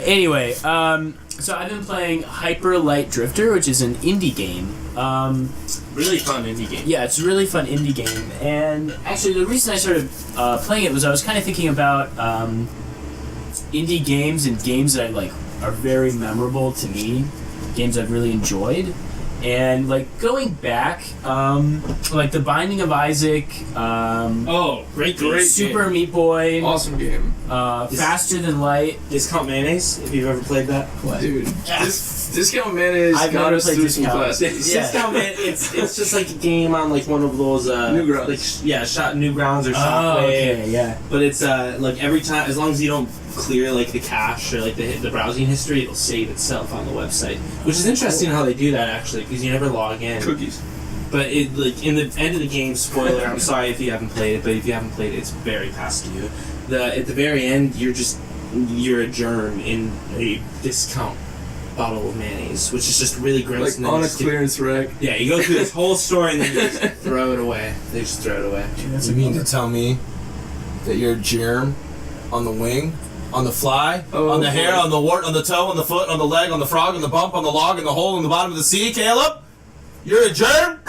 Anyway, so I've been playing Hyper Light Drifter, which is an indie game. Really fun indie game. Yeah, it's a really fun indie game. And actually, the reason I started playing it was I was kind of thinking about indie games and games that are very memorable to me, games I've really enjoyed. And going back, The Binding of Isaac. Great Super game. Meat Boy. Awesome game. Faster Than Light. Discount Mayonnaise, if you've ever played that. What? Dude, Discount Mayonnaise I've got never us played through some Discount. classics. Yeah. Discount Mayonnaise, it's just like a game on one of those Newgrounds. Newgrounds or Shockwave. Oh, okay, yeah. But it's every time, as long as you don't clear the cache or the browsing history, it'll save itself on the website, which is interesting how they do that actually, because you never log in. Cookies. But in the end of the game, spoiler, I'm sorry if you haven't played it, but if you haven't played it, it's very past you. At the very end, you're a germ in a discount bottle of mayonnaise, which is just really gross. On a clearance rack. Yeah, you go through this whole story and then you just throw it away. They just throw it away. Dude, that's You mean to tell me that you're a germ on the wing, on the fly, on the hair, on the wart, on the toe, on the foot, on the leg, on the frog, on the bump, on the log, on the hole in the bottom of the sea, Caleb? You're a germ?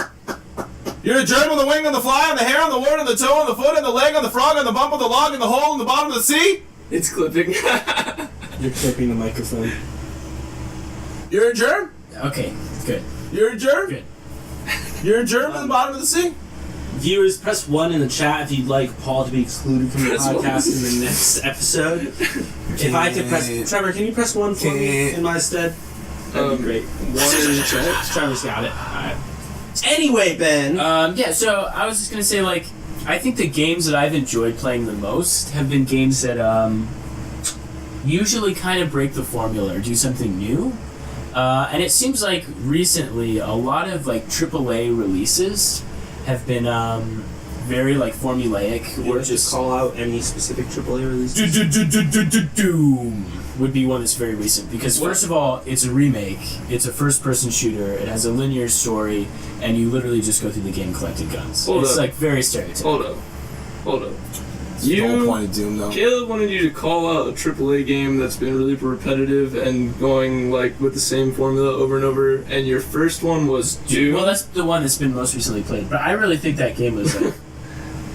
You're a germ on the wing, on the fly, on the hair, on the wart, on the toe, on the foot, on the leg, on the frog, on the bump, on the log, on the hole in the bottom of the sea? It's clipping. You're clipping the microphone. You're a germ? Okay, good. You're a germ? Good. You're a germ in the bottom of the sea? Viewers, press 1 in the chat if you'd like Paul to be excluded from the Press podcast 1. in the next episode. If I could press... Trevor, can you press 1 for me in my stead? That'd be great. 1 in the chat. Trevor's got it. Alright. Anyway, Ben. Yeah, so I was just gonna say, I think the games that I've enjoyed playing the most have been games that usually kind of break the formula or do something new. And it seems like recently a lot of AAA releases have been very formulaic, or or just call out any specific AAA release. Doom would be one that's very recent because first of all, it's a remake, it's a first-person shooter, it has a linear story, and you literally just go through the game collecting guns. Hold It's up. Very stereotypical. Hold up. It's the whole point of Doom, though. Caleb wanted you to call out a AAA game that's been really repetitive and going with the same formula over and over, and your first one was Doom. Well, that's the one that's been most recently played, but I really think that game was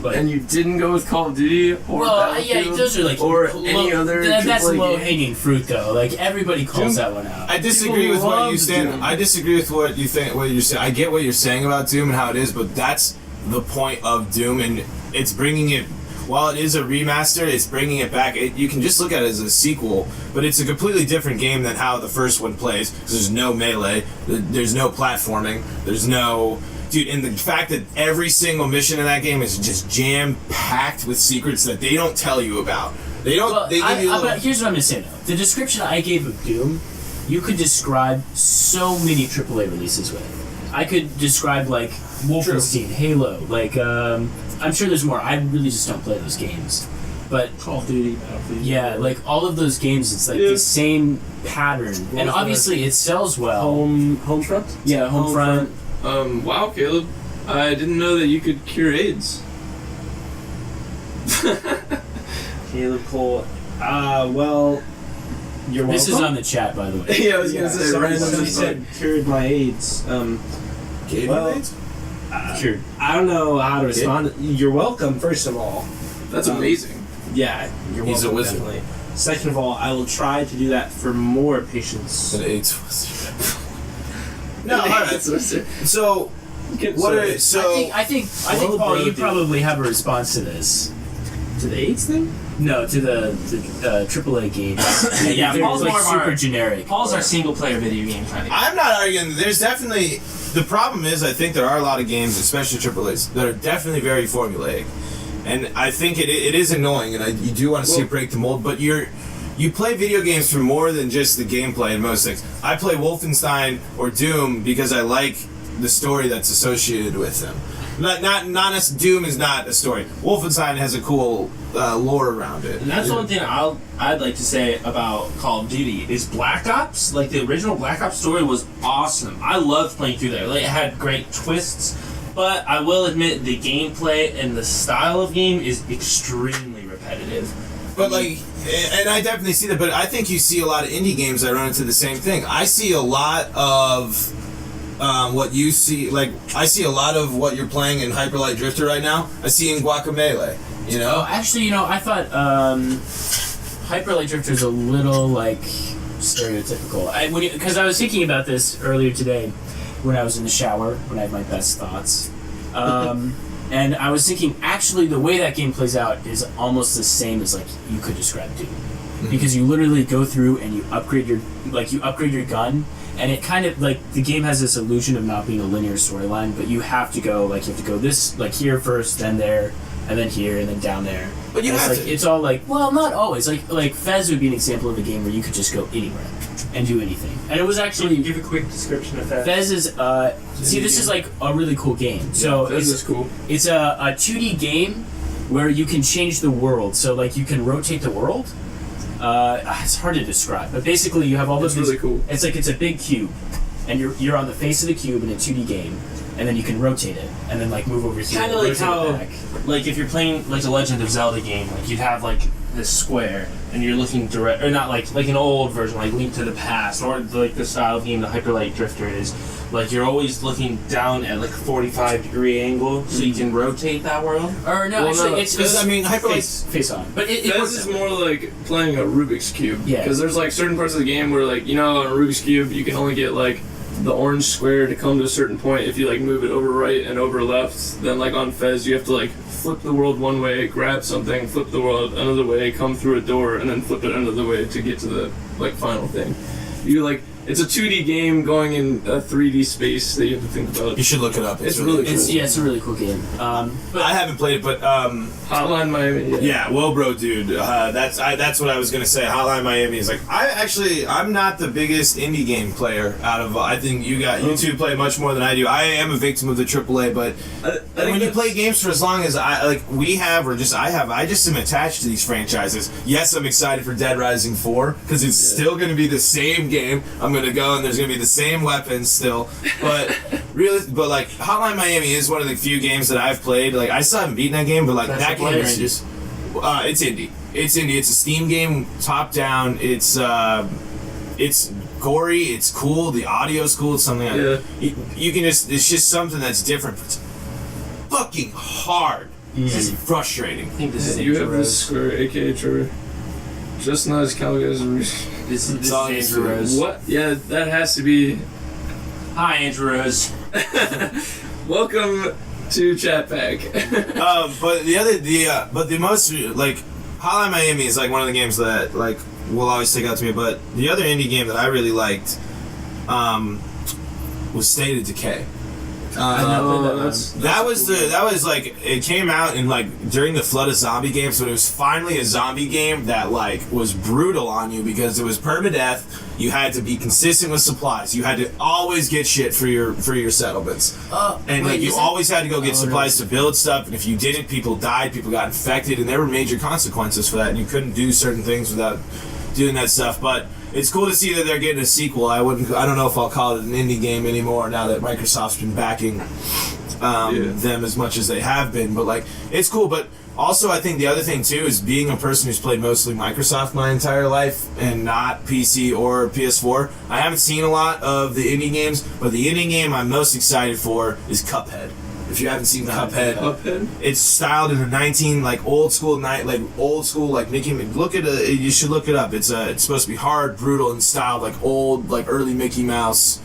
and you didn't go with Call of Duty or Battlefield, those are or any other that's AAA low game? hanging fruit though. Everybody calls that one out. I disagree with what you say. Doom. I disagree with what you think. What you're saying. I get what you're saying about Doom and how it is, but that's the point of Doom, and it's bringing it. While it is a remaster, it's bringing it back. You can just look at it as a sequel, but it's a completely different game than how the first one plays. There's no melee, there's no platforming, there's no... Dude, and the fact that every single mission in that game is just jam-packed with secrets that they don't tell you about. They don't... Well, they give you but here's what I'm going to say, though. The description I gave of Doom, you could describe so many AAA releases with. I could describe, Wolfenstein, Halo, I'm sure there's more. I really just don't play those games. But Call of Duty, Battlefield. yeah, all of those games, it's the same pattern. And obviously it sells well. Homefront? Yeah, Homefront. Wow, Caleb. I didn't know that you could cure AIDS. Caleb Cole. Well, you're welcome. This is on the chat, by the way. Yeah, I was gonna say, Somebody randomly said cured my AIDS. Gave well, you AIDS? Cured. I don't know how to respond. You're welcome, first of all. That's amazing. Yeah, you're He's welcome, a wizard. definitely. Second of all, I will try to do that for more patients. An AIDS was... No, An alright. AIDS was- So, what are... So... I think Paul, you probably have a response to this. To the AIDS thing? No, to the AAA games. Yeah, They're, Paul's more of super our- generic. Paul's our single-player video game kind of. I'm not arguing. There's definitely... The problem is, I think there are a lot of games, especially AAAs, that are definitely very formulaic. And I think it is annoying, and you do want to see it break the mold, but you play video games for more than just the gameplay and most things. I play Wolfenstein or Doom because I like the story that's associated with them. Doom is not a story. Wolfenstein has a cool lore around it. And that's one thing I'd like to say about Call of Duty is Black Ops. The original Black Ops story was awesome. I loved playing through there. It had great twists, but I will admit the gameplay and the style of game is extremely repetitive. But like, and I definitely see that. But I think you see a lot of indie games that run into the same thing. I see a lot of what you see. Like, I see a lot of what you're playing in Hyper Light Drifter right now. I see in Guacamelee. You know. Oh, actually, I thought Hyper Light Drifter is a little like stereotypical. Because I was thinking about this earlier today when I was in the shower when I had my best thoughts. And I was thinking, actually, the way that game plays out is almost the same as like you could describe Doom, because you literally go through and you upgrade your gun, and it kind of like the game has this illusion of not being a linear storyline, but you have to go this like here first, then there, and then here, and then down there. But you and have to. It's all like, well, not always. Like Fez would be an example of a game where you could just go anywhere and do anything, and it was actually. Give a quick description of Fez. Fez is this is like a really cool game. So Fez is cool. It's a 2D game where you can change the world. So like you can rotate the world. It's hard to describe, but basically you have all That's these. really cool. It's like it's a big cube, and you're on the face of the cube in a 2D game, and then you can rotate it, and then like move over here. Kind of like rotate how, it back. like if you're playing like the Legend of Zelda game, like you'd have like this square, and you're looking direct, or not like an old version, like Link to the Past, or like the style of game the Hyper Light Drifter is. Like you're always looking down at like a 45-degree angle, so you can rotate that world. Or no, Well, actually, no, it's because I mean Hyper Light. face on, but it Fez works is that way. more like playing a Rubik's Cube. Yeah. Because there's like certain parts of the game where like, on a Rubik's Cube you can only get like the orange square to come to a certain point if you like move it over right and over left. Then like on Fez you have to like flip the world one way, grab something, flip the world another way, come through a door, and then flip it another way to get to the like final thing. You like it's a 2D game going in a 3D space that you have to think about. You should look it up. It's really cool. It's a really cool game. But I haven't played it, but Hotline Miami. yeah, well, bro, dude, that's what I was gonna say. Hotline Miami is like I'm not the biggest indie game player out of. I think you two play much more than I do. I am a victim of the AAA, but when you play games for as long as I just am attached to these franchises. Yes, I'm excited for Dead Rising 4 because it's still gonna be the same game. I'm gonna go and there's gonna be the same weapons still, but like Hotline Miami is one of the few games that I've played. Like I still haven't beaten that game, but like that game is just it's indie. It's indie. It's a Steam game, top down. It's gory. It's cool. The audio's cool. It's something you can just. It's just something that's different. But it's fucking hard. It's frustrating. I think this is You have Andrew this Rose. square, aka Trevor. Just not as calico as This is all Andrew Rose. what? Yeah, that has to be. Hi, Andrew Rose. Welcome to Chat Pack. But the most like Hotline Miami is like one of the games that like will always stick out to me. But the other indie game that I really liked was State of Decay. That was like it came out in like during the flood of zombie games, but it was finally a zombie game that like was brutal on you because it was permadeath. You had to be consistent with supplies. You had to always get shit for your settlements, and like you always had to go get supplies to build stuff. And if you didn't, people died, people got infected, and there were major consequences for that. And you couldn't do certain things without doing that stuff, but. It's cool to see that they're getting a sequel. I don't know if I'll call it an indie game anymore now that Microsoft's been backing them as much as they have been. But like, it's cool. But also, I think the other thing too is being a person who's played mostly Microsoft my entire life and not PC or PS4. I haven't seen a lot of the indie games, but the indie game I'm most excited for is Cuphead. If you haven't seen Cuphead, it's styled in a old school Mickey. You should look it up. It's supposed to be hard, brutal, and styled like old, like early Mickey Mouse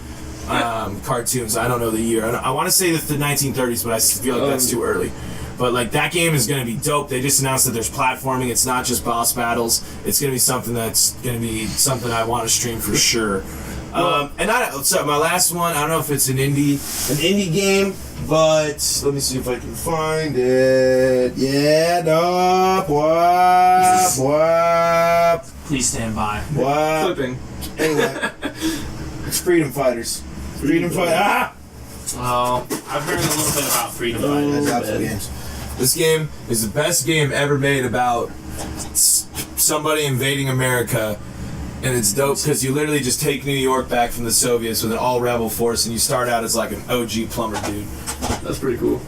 cartoons. I don't know the year. I want to say the 1930s, but I feel like that's too early. But like that game is going to be dope. They just announced that there's platforming. It's not just boss battles. It's going to be something I want to stream for sure. So my last one, I don't know if it's an indie game, but let me see if I can find it. Yeah, no, whap. Please stand by. Flipping. Anyway, it's Freedom Fighters. Freedom Fighters. Ah! Oh, I've heard a little bit about Freedom That's Fighters. absolute games. This game is the best game ever made about somebody invading America. And it's dope because you literally just take New York back from the Soviets with an all-rebel force, and you start out as like an OG plumber dude. That's pretty cool.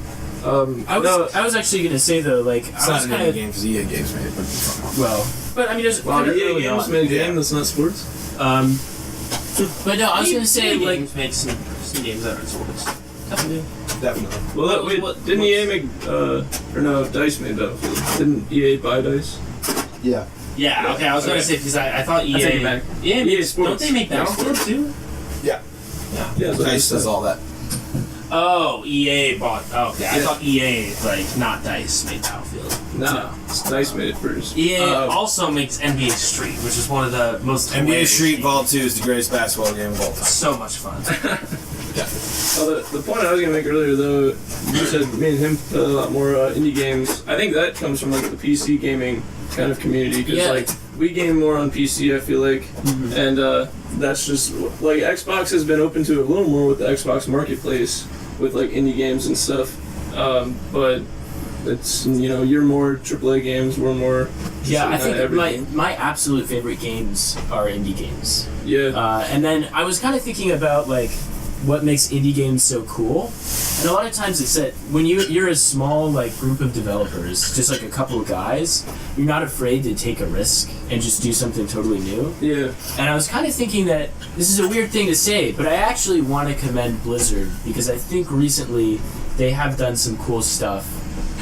I was actually gonna say though, like It's I not was an kind indie of game because EA Games made it. But well, but I mean, there's Wow, kind of EA early Games on. made a game Yeah. that's not sports. But no, I was gonna say EA like games make some games that are sports. definitely. Well, wait, didn't EA make, or no, DICE made Battlefield. Didn't EA buy DICE? Yeah. Yeah, okay, I was gonna Okay. say because I thought EA. I take it back. EA, EA makes, Sports. don't they make Battlefield too? Yeah. Yeah, so Dice does all that. Oh, EA bought. Oh, okay, I Yeah. thought EA like not DICE made Battlefield. No, DICE made it first. EA Uh, also makes NBA Street, which is one of the most NBA hilarious Street games. Vault 2 is the greatest basketball game of all time. So much fun. The point I was gonna make earlier, though, you said me and him play a lot more indie games. I think that comes from like the PC gaming kind of community because Yeah. like we game more on PC. I feel like, and that's just like Xbox has been open to it a little more with the Xbox Marketplace with like indie games and stuff. But it's you're more AAA games, we're more. just, yeah, I kinda think everything. my absolute favorite games are indie games. Yeah. And then I was kind of thinking about like what makes indie games so cool, and a lot of times it's that when you're a small like group of developers, just like a couple of guys, you're not afraid to take a risk and just do something totally new. Yeah. And I was kind of thinking that this is a weird thing to say, but I actually want to commend Blizzard because I think recently they have done some cool stuff,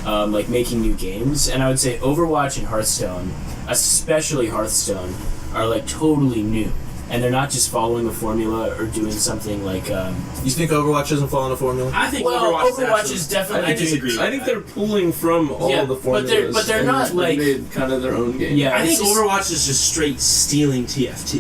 like making new games, and I would say Overwatch and Hearthstone, especially Hearthstone, are like totally new. And they're not just following a formula or doing something like. You think Overwatch doesn't follow the formula? I think Well, Overwatch Overwatch is is definitely. I disagree. I think they're pulling from all Yeah, the but formulas. they're and not, just like- made kind of their own game. Yeah, I think it's just- Overwatch is just straight stealing TF2.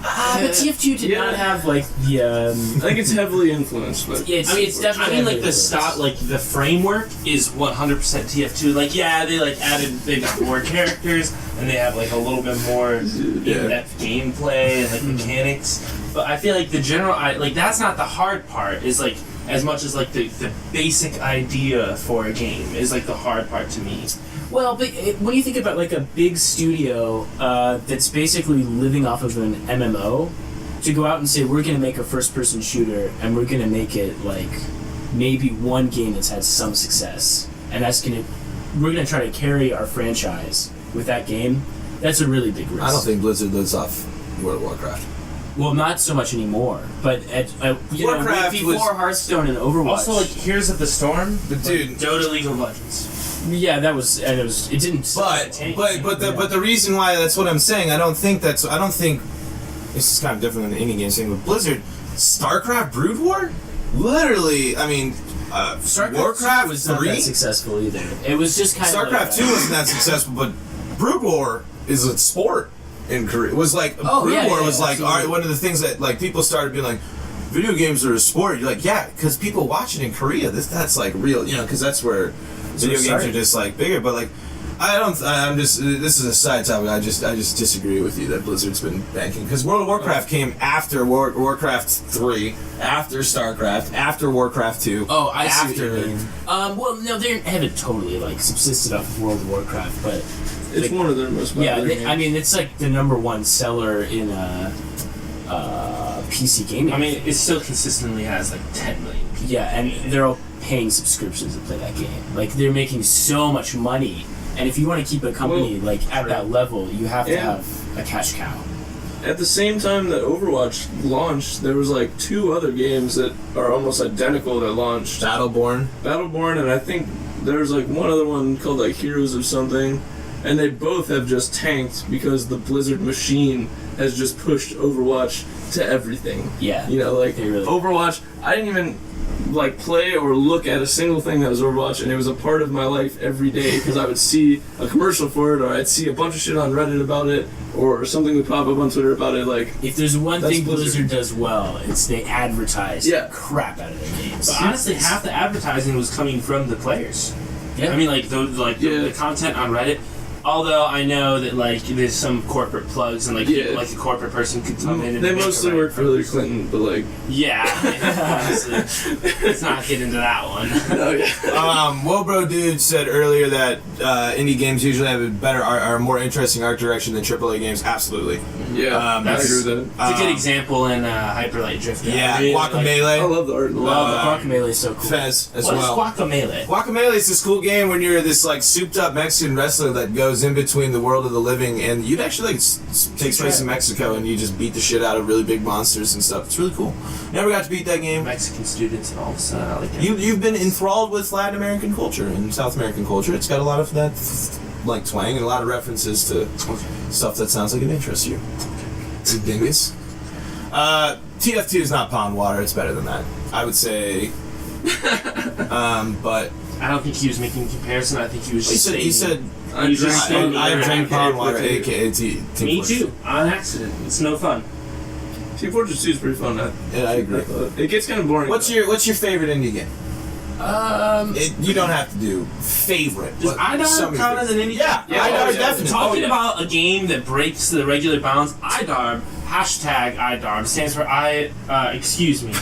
But TF2 did Yeah. not have like the. I think it's heavily influenced, but Yeah, it's I definitely. mean, like the influenced. stop, like the framework is 100% TF2. Like, yeah, they like they got more characters and they have like a little bit more in-depth gameplay and like mechanics. But I feel like the general, like that's not the hard part. Is like as much as like the basic idea for a game is like the hard part to me. Well, but when you think about like a big studio that's basically living off of an MMO, to go out and say we're going to make a first-person shooter and we're going to make it like maybe one game that's had some success, and we're going to try to carry our franchise with that game. That's a really big risk. I don't think Blizzard lives off World of Warcraft. Well, not so much anymore. But Warcraft before was- Hearthstone and Overwatch. Also, like Heroes of the Storm, But dude, Dota, League of Legends. yeah, that was and it didn't. but the reason why that's what I'm saying, I don't think this is kind of different than the indie games thing. But Blizzard, StarCraft Brood War, literally, I mean, StarCraft Warcraft 2 was not 3, that successful either. It was just kind of StarCraft 2 wasn't that successful, but Brood War is a sport in Korea. It was like Brood War was like one of the things that like people started being like, video games are a sport. You're like, yeah, because people watch it in Korea. That's like real, because that's where video games are just like bigger. But like, this is a side topic. I just disagree with you that Blizzard's been banking, because World of Warcraft came after Warcraft 3, after StarCraft, after Warcraft 2. Oh, I see after what you mean. Well, no, they haven't totally like subsisted off of World of Warcraft, but it's one of their most yeah, popular games. I mean, it's like the #1 seller in PC gaming. I mean, it still consistently has like 10 million people. yeah, and they're all paying subscriptions to play that game. Like they're making so much money, and if you want to keep a company like at that level, you have to have a cash cow. At the same time that Overwatch launched, there was like 2 other games that are almost identical that launched. Battleborn. Battleborn, and I think there's like one other one called like Heroes of something, and they both have just tanked because the Blizzard machine has just pushed Overwatch to everything. Yeah, Like they really. Overwatch, I didn't even like play or look at a single thing that was Overwatch, and it was a part of my life every day because I would see a commercial for it, or I'd see a bunch of shit on Reddit about it, or something would pop up on Twitter about it. Like, If there's one That's thing Blizzard. Blizzard does well, it's they advertise the crap out of their games. But honestly, half the advertising was coming from the players. Yeah. I mean, like the content on Reddit. Although I know that like there's some corporate plugs and like Yeah. people, like a corporate person could come in and They make a mostly right work for Hillary Clinton, but like, Yeah, honestly, let's not get into that one. no, yeah. Wobro Dude said earlier that indie games usually have a better, are more interesting art direction than AAA games. Absolutely. Yeah, I that's- agree with that. It's a good example in Hyper Light Drifter. Yeah, I really Guacamelee. I love the art. Guacamelee is so cool. Fez as What is well. Guacamelee? Guacamelee is this cool game when you're this like souped up Mexican wrestler that goes in between the world of the living, and you'd actually like takes place in Mexico, and you just beat the shit out of really big monsters and stuff. It's really cool. Never got to beat that game. Mexican students and all of a sudden I like it. You've been enthralled with Latin American culture and South American culture. It's got a lot of that like twang and a lot of references to stuff that sounds like it interests you. You dingus. TF2 is not pond water. It's better than that. I would say. But I don't think he was making a comparison. I think he was just he said I You drank just- pond I water. drank pond water, Team aka Team Me Fortress. too, on accident. It's no fun. Fortress 2 is pretty fun. Yeah, I agree. It gets kind of boring. What's your favorite indie game? Um, You don't have to do favorite. Does but some IDAR of your count as an indie? Yeah, Yeah, IDAR yeah. definitely. Talking about a game that breaks the regular bounds, IDARB, hashtag IDARB, stands for excuse me.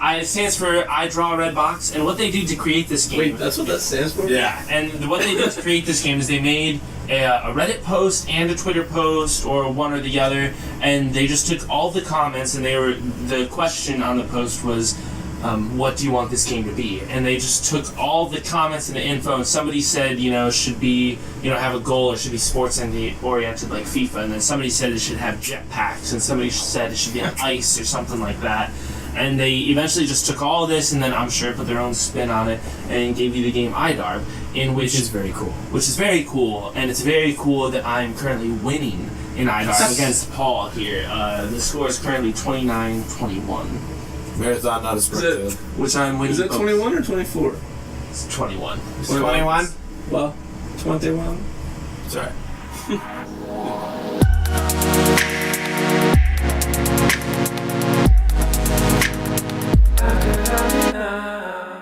It stands for I Draw a Red Box, and what they did to create this game. Wait, that's what that stands for? Yeah, and what they did to create this game is they made a Reddit post and a Twitter post, or one or the other, and they just took all the comments, and the question on the post was, what do you want this game to be? And they just took all the comments and the info, and somebody said, should be, have a goal, or should be sports oriented like FIFA, and then somebody said it should have jetpacks, and somebody said it should be on ice or something like that. And they eventually just took all this, and then I'm sure put their own spin on it, and gave you the game IDARB, which is very cool. which is very cool, and it's very cool that I'm currently winning in IDARB against Paul here. The score is currently 29-21, Marathon, not a sprint. Is it- field. which I'm winning. Is that 21 or 24? It's 21. 21? Well, 21. It's alright.